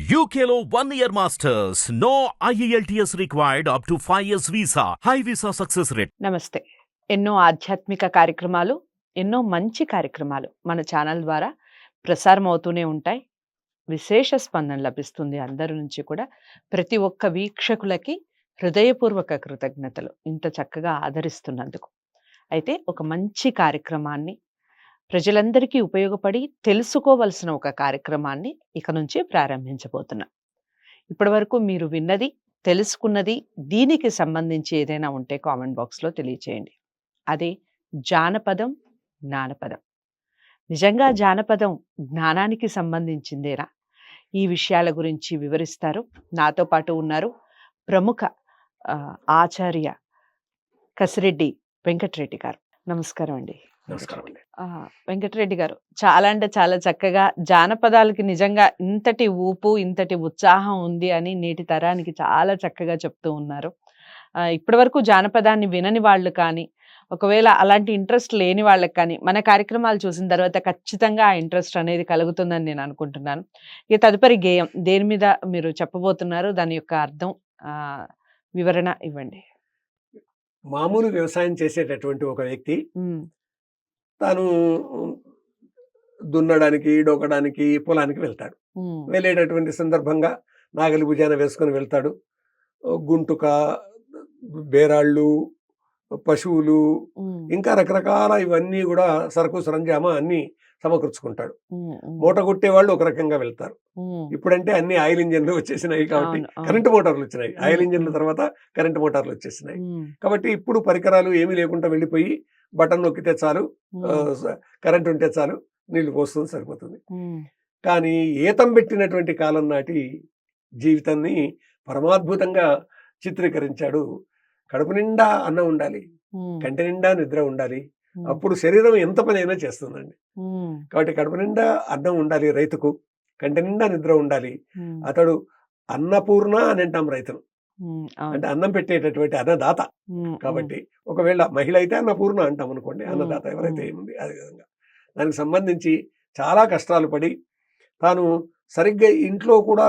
UKLO 1 year masters. No IELTS required up to 5 years visa. High visa success rate. నమస్తే. ఎన్నో ఆధ్యాత్మిక కార్యక్రమాలు, ఎన్నో మంచి కార్యక్రమాలు మన ఛానల్ ద్వారా ప్రసారం అవుతూనే ఉంటాయి. విశేష స్పందన లభిస్తుంది అందరి నుంచి కూడా. ప్రతి ఒక్క వీక్షకులకి హృదయపూర్వక కృతజ్ఞతలు ఇంత చక్కగా ఆదరిస్తున్నందుకు. అయితే ఒక మంచి కార్యక్రమాన్ని ప్రజలందరికీ ఉపయోగపడి తెలుసుకోవలసిన ఒక కార్యక్రమాన్ని ఇక నుంచి ప్రారంభించబోతున్నాం. ఇప్పటివరకు మీరు విన్నది, తెలుసుకున్నది, దీనికి సంబంధించి ఏదైనా ఉంటే కామెంట్ బాక్స్లో తెలియచేయండి. అదే జానపదం, జ్ఞానపదం. నిజంగా జానపదం జ్ఞానానికి సంబంధించిందేనా? ఈ విషయాల గురించి వివరిస్తారు. నాతో పాటు ఉన్నారు ప్రముఖ ఆచార్య కసిరెడ్డి వెంకటరెడ్డి గారు. నమస్కారం అండి. నమస్కారం అండి. వెంకటరెడ్డి గారు, చాలా అంటే చాలా చక్కగా జానపదాలకి నిజంగా ఇంతటి ఊపు, ఇంతటి ఉత్సాహం ఉంది అని నేటి తరానికి చాలా చక్కగా చెప్తూ ఉన్నారు. ఇప్పటి వరకు జానపదాన్ని వినని వాళ్ళు కానీ, ఒకవేళ అలాంటి ఇంట్రెస్ట్ లేని వాళ్ళకి కానీ మన కార్యక్రమాలు చూసిన తర్వాత ఖచ్చితంగా ఆ ఇంట్రెస్ట్ అనేది కలుగుతుందని నేను అనుకుంటున్నాను. ఇక తదుపరి గేయం దేని మీద మీరు చెప్పబోతున్నారు, దాని యొక్క అర్థం వివరణ ఇవ్వండి. మామూలు వ్యవసాయం చేసేటటువంటి ఒక వ్యక్తి తాను దున్నడానికి, డొక్కడానికి పొలానికి వెళ్తాడు. వెళ్ళేటటువంటి సందర్భంగా నాగలి భుజాన వేసుకొని వెళ్తాడు. గుంటుక, బేరాళ్ళు, పశువులు, ఇంకా రకరకాల ఇవన్నీ కూడా సరుకు సరంజామా అన్ని సమకూర్చుకుంటాడు. మూట కొట్టేవాళ్ళు ఒక రకంగా వెళ్తారు. ఇప్పుడంటే అన్ని ఆయిల్ ఇంజన్లు వచ్చేసినాయి కాబట్టి కరెంటు మోటార్లు వచ్చినాయి. ఆయిల్ ఇంజన్ల తర్వాత కరెంటు మోటార్లు వచ్చేసినాయి కాబట్టి ఇప్పుడు పరికరాలు ఏమీ లేకుండా వెళ్ళిపోయి బటన్ నొక్కితే చాలు, కరెంట్ ఉంటే చాలు, నీళ్లు పోస్తుంది, సరిపోతుంది. కానీ ఏతం పెట్టినటువంటి కాలం నాటి జీవితాన్ని పరమాద్భుతంగా చిత్రీకరించాడు. కడుపు నిండా అన్నం ఉండాలి, కంటి నిండా నిద్ర ఉండాలి, అప్పుడు శరీరం ఎంత పని అయినా చేస్తుందండి. కాబట్టి కడుపు నిండా అన్నం ఉండాలి రైతుకు, కంటి నిండా నిద్ర ఉండాలి. అతడు అన్నపూర్ణ అని అంటాం రైతును, అంటే అన్నం పెట్టేటటువంటి అన్నదాత. కాబట్టి ఒకవేళ మహిళ అయితే అన్నపూర్ణ అంటాం అనుకోండి, అన్నదాత ఎవరైతే ఏముంది అదే విధంగా దానికి సంబంధించి చాలా కష్టాలు పడి తాను సరిగ్గా ఇంట్లో కూడా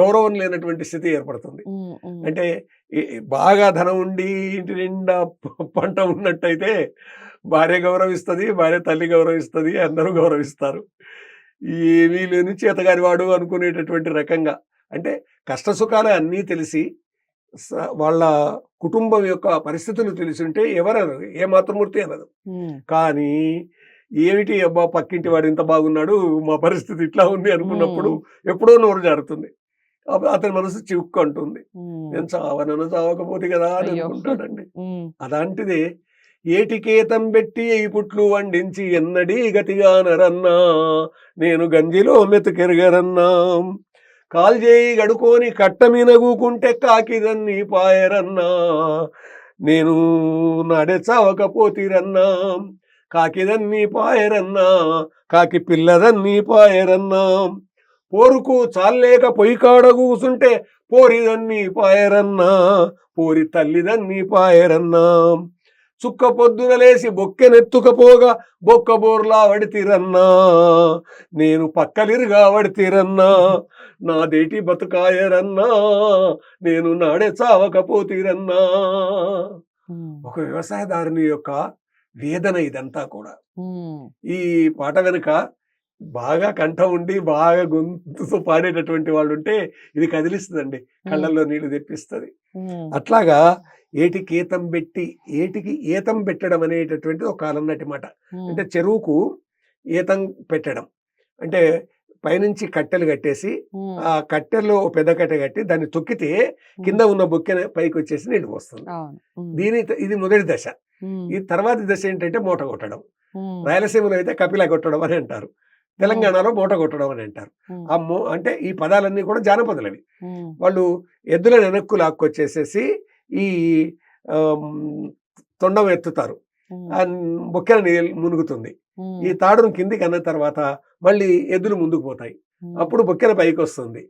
గౌరవం లేనటువంటి స్థితి ఏర్పడుతుంది. అంటే బాగా ధనం ఉండి ఇంటి నిండా పంట ఉన్నట్టయితే భార్య గౌరవిస్తుంది, భార్య తల్లి గౌరవిస్తుంది, అందరూ గౌరవిస్తారు. ఏమీ లేని చేతగాని వాడు అనుకునేటటువంటి రకంగా, అంటే కష్ట సుఖాలు అన్నీ తెలిసి వాళ్ళ కుటుంబం యొక్క పరిస్థితులు తెలిసి ఉంటే ఎవరనరు, ఏ మాతృమూర్తి అనదు. కానీ ఏమిటి అబ్బా పక్కింటి వాడు ఇంత బాగున్నాడు, మా పరిస్థితి ఇట్లా ఉంది అనుకున్నప్పుడు ఎప్పుడో నోరు జారుతుంది. అతని మనసు చిక్కు అంటుంది, నేను చావనను చావకపోతే కదా అని అనుకుంటాడండి. అలాంటిదే ఏటికేతం పెట్టి ఈ పుట్లు వండించి ఎన్నడీ గతిగా నరన్నా, నేను గంజిలో మెతుకెరగరన్నా, కాల్చేయి గడుకోని కట్ట మీనగూకుంటే కాకిదన్ని పాయరన్నా, నేను నాడే చావకపోతిరన్నా, కాకిదన్ని పాయరన్నా, కాకి పిల్లదన్ని పాయరన్నా, పోరుకు చాలేక పొయ్యి కాడ కూసుంటే పోరిదన్ని పాయరన్నా, పోరి తల్లిదన్ని పాయరన్నా, చుక్క పొద్దున లేసి బొక్కెనెత్తుకపోగా బొక్క బోర్లా వడితిరన్నా, నేను పక్కలిరుగా వడితిరన్నా, నాదేటి బతుకాయరన్నా, నేను నాడే చావకపోతిరన్నా. ఒక వ్యవసాయదారుని యొక్క వేదన ఇదంతా కూడా. ఈ పాట వెనుక బాగా కంఠం ఉండి బాగా గొంతుతో పాడేటటువంటి వాళ్ళు ఉంటే ఇది కదిలిస్తుందండి, కళ్ళల్లో నీళ్లు తెప్పిస్తుంది. అట్లాగా ఏటికి ఏతం పెట్టి, ఏటికి ఏతం పెట్టడం అనేటటువంటి ఒక కాలం నాటి మాట. అంటే చెరువుకు ఏతం పెట్టడం అంటే పైనుంచి కట్టెలు కట్టేసి ఆ కట్టెల్లో పెద్ద కట్టె కట్టి దాన్ని తొక్కితే కింద ఉన్న బొక్కెన పైకి వచ్చేసి నీళ్లు పోస్తుంది. ఇది మొదటి దశ. ఈ తర్వాతి దశ ఏంటంటే మూట కొట్టడం. రాయలసీమలో అయితే కపిల కొట్టడం అని అంటారు, తెలంగాణలో మూట కొట్టడం అని అంటారు. అంటే ఈ పదాలన్నీ కూడా జానపదులవి. వాళ్ళు ఎద్దుల వెనక్కు లాక్కొచ్చేసేసి ఈ తొండం ఎత్తుతారు, బొక్కెన నీళ్ళు మునుగుతుంది. ఈ తాడును కిందికి అన్న తర్వాత మళ్ళీ ఎద్దులు ముందుకు పోతాయి, అప్పుడు బొక్కెన పైకి వస్తుంది.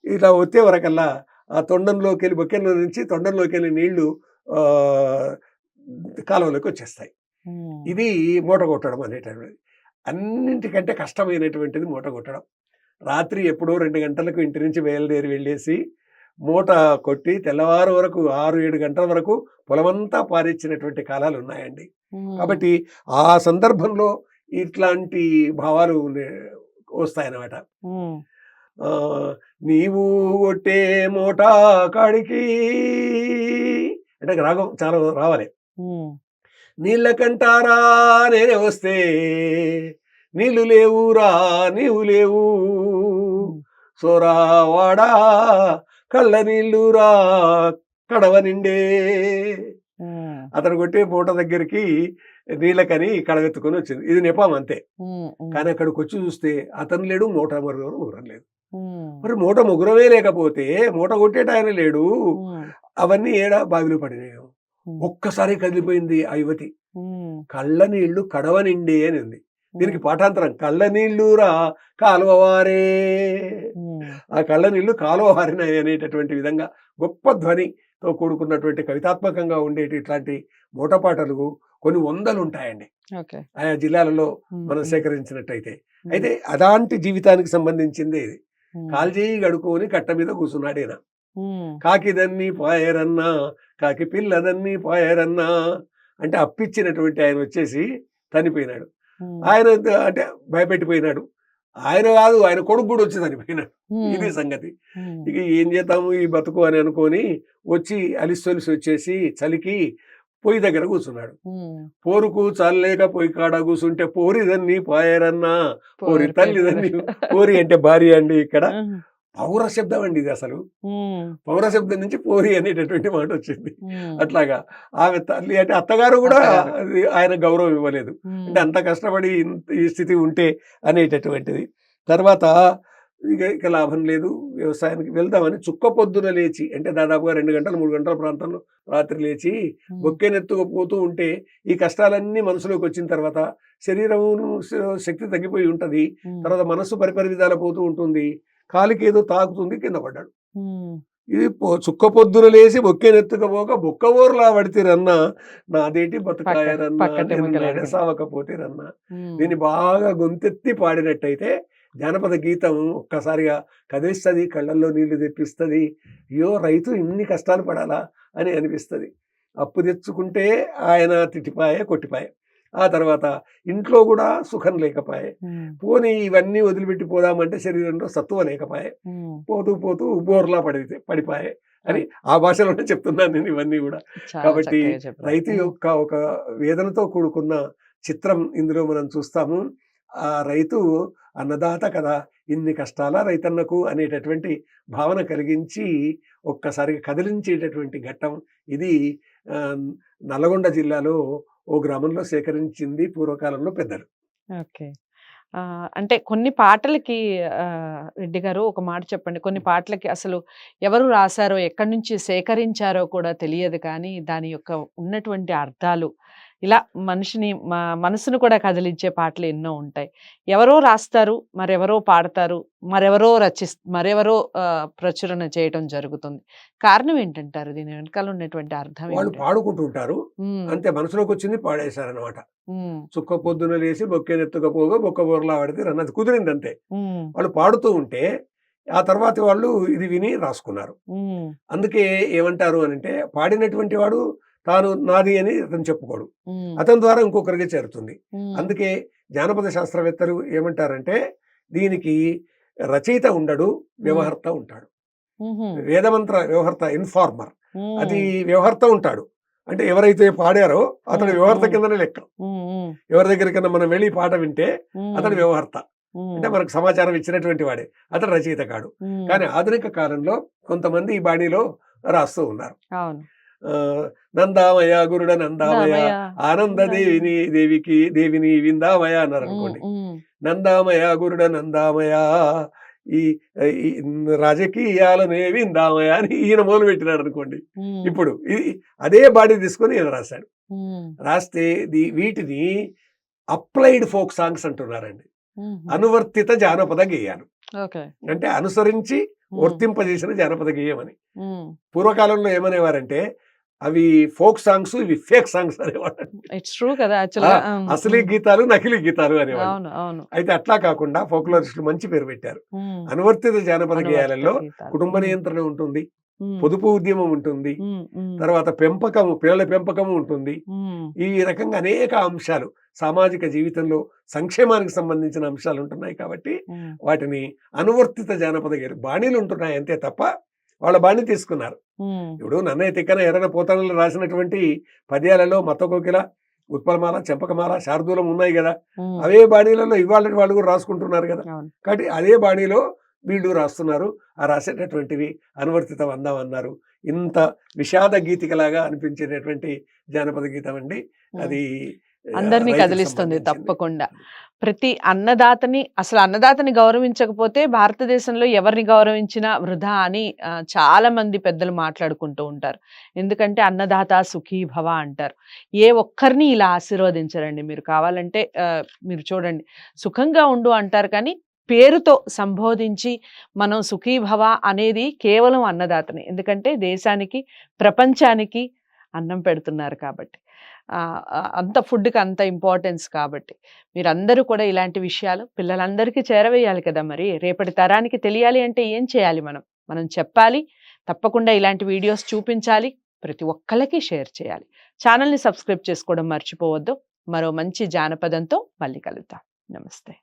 ఇలా వచ్చే వరకల్లా ఆ తొండంలోకి వెళ్ళి, బొక్కెన నుంచి తొండంలోకి వెళ్ళి నీళ్లు కాలువలోకి వచ్చేస్తాయి. ఇది మూట కొట్టడం అనేటటువంటిది. అన్నింటికంటే కష్టమైనటువంటిది మూట కొట్టడం. రాత్రి ఎప్పుడో 2 గంటలకు ఇంటి నుంచి బయలుదేరి వెళ్ళేసి మూట కొట్టి తెల్లవారు వరకు 6-7 గంటల వరకు పొలమంతా పారిచ్చినటువంటి కాలాలు ఉన్నాయండి. కాబట్టి ఆ సందర్భంలో ఇట్లాంటి భావాలు వస్తాయన్నమాట. ఆ, నీవు కొట్టే మూట కాడికి అంటే రాగం చాలా రావాలి. నీళ్ళ కంటారా నేనే వస్తే నీళ్ళు లేవురా నీవు లేవు సోరావాడా కళ్ళ నీళ్ళురా కడవ నిండే. అతను కొట్టే మూట దగ్గరికి నీళ్ళకని కడవెత్తుకొని వచ్చింది. ఇది నెపం అంతే. కానీ అక్కడికి వచ్చి చూస్తే అతను లేడు, మూట ముగ్గురం లేదు. మరి మూట ముగ్గురమే లేకపోతే మూట కొట్టేట ఆయన లేడు. అవన్నీ ఏడా బావిలో పడినాయి. ఒక్కసారి కదిలిపోయింది ఆ యువతి. కళ్ళ నీళ్లు కడవ నిండే అని ఉంది. దీనికి పాఠాంతరం కళ్ళ నీళ్లురా కాలువవారే. ఆ కళ్ళ నీళ్లు కాలువవారినాయి అనేటటువంటి విధంగా గొప్ప ధ్వనితో కూడుకున్నటువంటి కవితాత్మకంగా ఉండేటి ఇట్లాంటి మూటపాటలు కొన్ని వందలు ఉంటాయండి ఆయా జిల్లాలలో మనం సేకరించినట్టయితే. అయితే అలాంటి జీవితానికి సంబంధించిందే ఇది. కాల్చేయి గడుకోని కట్ట మీద కూర్చున్నాడేనా. కాకిదన్ని పాయరన్నా కాకి పిల్లదన్ని పాయరన్నా అంటే అప్పిచ్చినటువంటి ఆయన వచ్చేసి చనిపోయినాడు. ఆయన అంటే భయపెట్టిపోయినాడు. ఆయన కాదు, ఆయన కొడుకు కూడా వచ్చి చనిపోయినాడు. ఇది సంగతి. ఇక ఏం చేద్దాము ఈ బతుకు అని అనుకొని వచ్చి అలిసొలిసి వచ్చేసి చలికి పొయ్యి దగ్గర కూర్చున్నాడు. పోరుకు చల్లలేక పొయ్యి కాడ కూర్చుంటే పోరిదన్ని పాయరన్నా పోరి తల్లిదన్ని. పోరి అంటే భార్య అండి. ఇక్కడ పౌర శబ్దం అండి ఇది. అసలు పౌర శబ్దం నుంచి పోరి అనేటటువంటి మాట వచ్చింది. అట్లాగా ఆమె తల్లి అంటే అత్తగారు కూడా ఆయన గౌరవం ఇవ్వలేదు. అంటే అంత కష్టపడి ఈ స్థితి ఉంటే అనేటటువంటిది. తర్వాత ఇక లాభం లేదు, వ్యవసాయానికి వెళ్దామని చుక్క పొద్దున లేచి అంటే దాదాపుగా 2 గంటలు 3 గంటల ప్రాంతంలో రాత్రి లేచి బొక్కెనెత్తుకుపోతూ ఉంటే ఈ కష్టాలన్నీ మనసులోకి వచ్చిన తర్వాత శరీరం శక్తి తగ్గిపోయి ఉంటది. తర్వాత మనస్సు పరిపరి విధాల పోతూ ఉంటుంది. కాలికి ఏదో తాకుతుంది, కింద పడ్డాడు. ఇది చుక్క పొద్దున లేచి బొక్కెనెత్తుకపోక బొక్క ఊర్లా పడితేరన్నా నాదేటి బతుకాయరన్నా సావకపోతేరన్నా. దీన్ని బాగా గొంతెత్తి పాడినట్టయితే జానపద గీతం ఒక్కసారిగా కదిలిస్తుంది, కళ్ళల్లో నీళ్లు తెప్పిస్తుంది. అయ్యో రైతు ఇన్ని కష్టాలు పడాలా అని అనిపిస్తుంది. అప్పు తెచ్చుకుంటే ఆయన తిట్టిపాయే కొట్టిపాయే. ఆ తర్వాత ఇంట్లో కూడా సుఖం లేకపాయే. పోనీ ఇవన్నీ వదిలిపెట్టి పోదామంటే శరీరంలో సత్తువ లేకపాయే. పోతూ పోతూ బోర్లా పడిపాయే అని ఆ భాషలోనే చెప్తున్నాను నేను ఇవన్నీ కూడా. కాబట్టి రైతు యొక్క ఒక వేదనతో కూడుకున్న చిత్రం ఇందులో మనం చూస్తాము. ఆ రైతు అన్నదాత కదా, ఇన్ని కష్టాల రైతన్నకు అనేటటువంటి భావన కలిగించి ఒక్కసారిగా కదిలించేటటువంటి ఘట్టం ఇది. నల్గొండ జిల్లాలో ఓ గ్రామంలో సేకరించింది పూర్వకాలంలో పెద్దలు. ఓకే. అంటే కొన్ని పాటలకి రెడ్డి గారు ఒక మాట చెప్పండి. కొన్ని పాటలకి అసలు ఎవరు రాశారో, ఎక్కడి నుంచి సేకరించారో కూడా తెలియదు కానీ దాని యొక్క ఉన్నటువంటి అర్థాలు ఇలా మనిషిని మనసును కూడా కదిలించే పాటలు ఎన్నో ఉంటాయి. ఎవరో రాస్తారు, మరెవరో పాడతారు, మరెవరో ప్రచురణ చేయటం జరుగుతుంది. కారణం ఏంటంటారు? దీని వెనకాల ఉన్నటువంటి అర్థం వాళ్ళు పాడుకుంటుంటారు అంతే, మనసులోకి వచ్చింది పాడేశారనమాట. చుక్క పొద్దున లేసి బొక్కెనెత్తుకపోగా బొక్క బోర్లా పడితే అన్నది కుదిరింది అంతే. వాళ్ళు పాడుతూ ఉంటే ఆ తర్వాత వాళ్ళు ఇది విని రాసుకున్నారు. అందుకే ఏమంటారు అని అంటే పాడినటువంటి వాడు తాను నాది అని అతను చెప్పుకోడు, అతని ద్వారా ఇంకొకరికి చేరుతుంది. అందుకే జానపద శాస్త్రవేత్తలు ఏమంటారంటే దీనికి రచయిత ఉండడు, వ్యవహర్త ఉంటాడు. వేదమంత్ర వ్యవహర్త ఇన్ఫార్మర్, అది వ్యవహర్త ఉంటాడు. అంటే ఎవరైతే పాడారో అతడు వ్యవహర్త కిందనే లెక్క. ఎవరి దగ్గరికన్నా మనం వెళ్ళి పాట వింటే అతడు వ్యవహర్త, అంటే మనకు సమాచారం ఇచ్చినటువంటి వాడే, అతడు రచయిత కాడు. కానీ ఆధునిక కాలంలో కొంతమంది ఈ బాణీలో రాస్తూ ఉన్నారు. నందామయ గురుడ నందామయ ఆనంద దేవిని విందామయ అన్నారు అనుకోండి. నందామయ గురుడ నందామయ ఈ రాజకీయాలనే విందామయ అని ఈయన మొదలు పెట్టినాడు అనుకోండి. ఇప్పుడు అదే బాడీ తీసుకొని ఈయన రాశాడు. రాస్తే వీటిని అప్లైడ్ ఫోక్ సాంగ్స్ అంటున్నారండి. అనువర్తిత జానపద గేయాలు అంటే అనుసరించి వర్తింపజేసిన జానపద గేయం అని. పూర్వకాలంలో ఏమనేవారంటే అవి ఫోక్ సాంగ్స్, ఇవి ఫేక్ సాంగ్స్ అనేవాళ్ళు. ఇట్స్ ట్రూ కదా యాక్చువల్గా. అసలీ గీతాలు, నకిలీ గీతాలు అనేవాళ్ళు. అవును అవును. అయితే అట్లా కాకుండా ఫోక్లోరిస్టులు మంచి పేరు పెట్టారు. ఉమ్, అనువర్తిత జానపద అనువర్తిత గేయాలలో గీతాలు. కుటుంబ ఉమ్, నియంత్రణ ఉంటుంది, ఉమ్, పొదుపు ఉద్యమం ఉంటుంది, ఉమ్, తర్వాత పెంపకము, పిల్లల పెంపకము ఉంటుంది. ఉమ్, ఈ రకంగా అనేక అంశాలు సామాజిక జీవితంలో సంక్షేమానికి సంబంధించిన అంశాలు ఉంటున్నాయి కాబట్టి ఉమ్, వాటిని అనువర్తిత జానపద గేయాలు బాణీలు ఉంటున్నాయి అంతే తప్ప వాళ్ళ బాణీ తీసుకున్నారు. ఉమ్, ఇప్పుడు నన్నయ్య తిక్కన ఎర్రన పోతనలు రాసినటువంటి పద్యాలలో మత్త కోకిల, ఉత్పలమాల, చెంపకమాల, శార్దూలం ఉన్నాయి కదా, ఉమ్, అవే బాణీలలో ఇవాళ వాళ్ళు కూడా రాసుకుంటున్నారు కదా. అవును. కాబట్టి అదే బాణీలో వీళ్ళు రాస్తున్నారు. ఆ రాసేటటువంటివి అనువర్తిత వందం అన్నారు. ఇంత విషాద గీతికలాగా అనిపించేటటువంటి జానపద గీతం అండి అది. అందరినీ రైతుకు కదిలిస్తుంది సంబంధించింది. తప్పకుండా. ప్రతి అన్నదాతని, అసలు అన్నదాతని గౌరవించకపోతే భారతదేశంలో ఎవరిని గౌరవించినా వృధా అని చాలా మంది పెద్దలు మాట్లాడుకుంటూ ఉంటారు. ఎందుకంటే అన్నదాత సుఖీ భవ అంటారు. ఏ ఒక్కరిని ఇలా ఆశీర్వదించరండి. మీరు కావాలంటే మీరు చూడండి, సుఖంగా ఉండు అంటారు కానీ పేరుతో సంబోధించి మనం సుఖీ భవ అనేది కేవలం అన్నదాతని. ఎందుకంటే దేశానికి, ప్రపంచానికి అన్నం పెడుతున్నారు కాబట్టి. అంత ఫుడ్కి అంత ఇంపార్టెన్స్ కాబట్టి మీరందరూ కూడా ఇలాంటి విషయాలు పిల్లలందరికీ చేరవేయాలి కదా. మరి రేపటి తరానికి తెలియాలి అంటే ఏం చేయాలి? మనం చెప్పాలి, తప్పకుండా ఇలాంటి వీడియోస్ చూపించాలి, ప్రతి ఒక్కళ్ళకి షేర్ చేయాలి. ఛానల్ని సబ్స్క్రైబ్ చేసుకోవడం మర్చిపోవద్దు. మరో మంచి జానపదంతో మళ్ళీ కలుద్దాం. నమస్తే.